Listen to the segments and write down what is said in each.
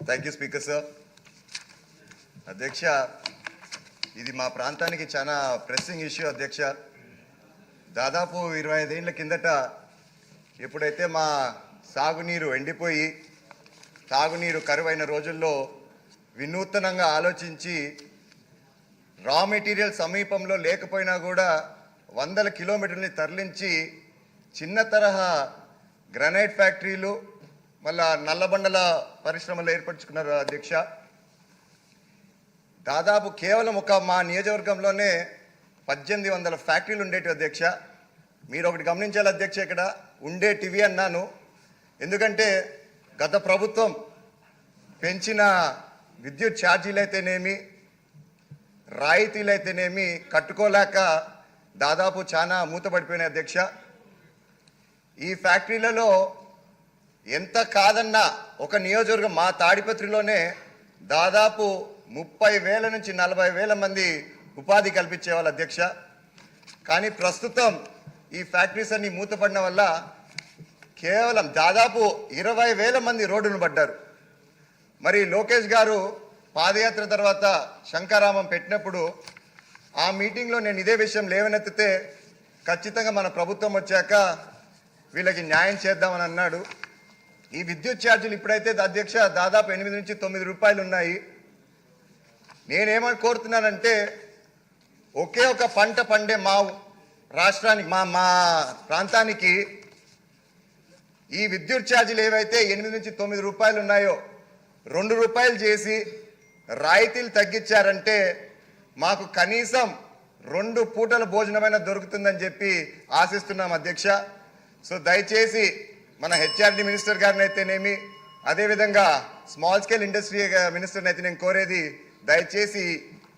Thank you speaker sir. అధ్యక్ష, ఇది మా ప్రాంతానికి చాలా ప్రెస్సింగ్ ఇష్యూ అధ్యక్ష. దాదాపు 25 ఏళ్ల కిందట ఎప్పుడైతే మా సాగునీరు ఎండిపోయి తాగునీరు కరువైన రోజుల్లో వినూత్నంగా ఆలోచించి రా మెటీరియల్ సమీపంలో లేకపోయినా కూడా వందల కిలోమీటర్లని తరలించి చిన్న తరహా గ్రనైట్ ఫ్యాక్టరీలు మళ్ళా నల్లబండల పరిశ్రమలు ఏర్పరచుకున్నారు అధ్యక్ష. దాదాపు కేవలం మా నియోజకవర్గంలోనే 1800 ఫ్యాక్టరీలు ఉండేటివి అధ్యక్ష. మీరు ఒకటి గమనించాలి అధ్యక్ష, ఇక్కడ ఉండేటివి అన్నాను ఎందుకంటే గత ప్రభుత్వం పెంచిన విద్యుత్ ఛార్జీలు అయితేనేమి రాయితీలు అయితేనేమి కట్టుకోలేక దాదాపు చాలా మూతపడిపోయినాయి అధ్యక్ష. ఈ ఫ్యాక్టరీలలో ఎంత కాదన్నా ఒక నియోజకవర్గం మా తాడిపత్రిలోనే దాదాపు 30,000 నుంచి 40,000 మంది ఉపాధి కల్పించేవాళ్ళు అధ్యక్ష. కానీ ప్రస్తుతం ఈ ఫ్యాక్టరీస్ అన్ని మూతపడిన వల్ల కేవలం దాదాపు 20,000 మంది రోడ్డును పడ్డారు. మరి లోకేష్ గారు పాదయాత్ర తర్వాత శంకారామం పెట్టినప్పుడు ఆ మీటింగ్లో నేను ఇదే విషయం లేవనెత్తితే ఖచ్చితంగా మన ప్రభుత్వం వచ్చాక వీళ్ళకి న్యాయం చేద్దామని అన్నాడు. ఈ విద్యుత్ ఛార్జీలు ఇప్పుడైతే అధ్యక్ష దాదాపు 8 నుంచి 9 రూపాయలు ఉన్నాయి. నేనేమని కోరుతున్నానంటే ఒకే ఒక పంట పండే మా రాష్ట్రానికి మా ప్రాంతానికి ఈ విద్యుత్ ఛార్జీలు ఏవైతే 8 నుంచి 9 రూపాయలు ఉన్నాయో 2 రూపాయలు చేసి రాయితీలు తగ్గించారంటే మాకు కనీసం 2 పూటల భోజనమైనా దొరుకుతుందని చెప్పి ఆశిస్తున్నాం అధ్యక్ష. సో దయచేసి మన హెచ్ఆర్డి మినిస్టర్ గారిని అయితేనేమి అదేవిధంగా స్మాల్ స్కేల్ ఇండస్ట్రీ మినిస్టర్ని అయితే నేను కోరేది దయచేసి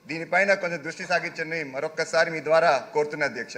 దీనిపైన కొంచెం దృష్టి సాగించండి మరొక్కసారి మీ ద్వారా కోరుతున్నా అధ్యక్ష.